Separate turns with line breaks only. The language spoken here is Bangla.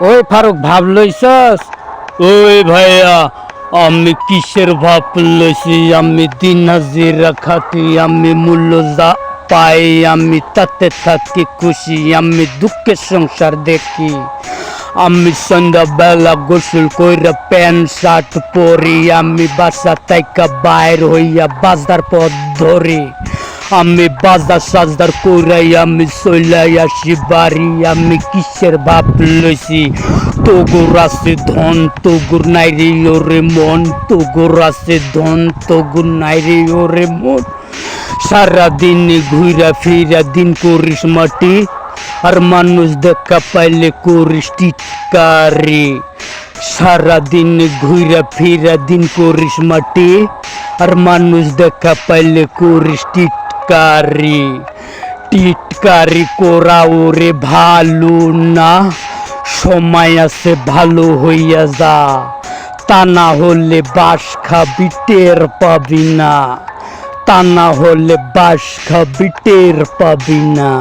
ওই ফারুক ভাব লইছস?
ওই ভাইয়া, আমি কিসের ভাব লইছি? আমি দিন হাজিরা খাটি, আমি মূল্য যা পাই আমি তাতে থাকি খুশি। আমি দুঃখের সংসার দেখি। আমি সন্ধ্যাবেলা গোসল কইরা প্যান্ট শার্ট পরি, আমি বাসা তাইকা বাইর হইয়া বাজার পথ ধরি। আমি বাজার সাজার কইরাই আমি চইলাই আসি বাড়ি। আমি কিসের ভাব লইছি? তোগুর আছে ধন, তোগুর নাই রে ওরে মন। তোগুর আছে ধন, তোগুর নাই রে ওরে মন। সারাদিন ঘুরা ফিরা দিন করিস মাটি, আর মানুষ দেখা পাইলে করিস টিটকারি। সারাদিন ঘুরা ফিরা দিন করিস মাটি, আর মানুষ দেখা পাইলে করিস টিটকারি। টিটকারি করা ওরে ভালো না, সময় আছে ভালো হইয়া যা। তা না হলে বাস খাবি টের পাবি না, তা না হলে বাস খাবি টের পাবি না।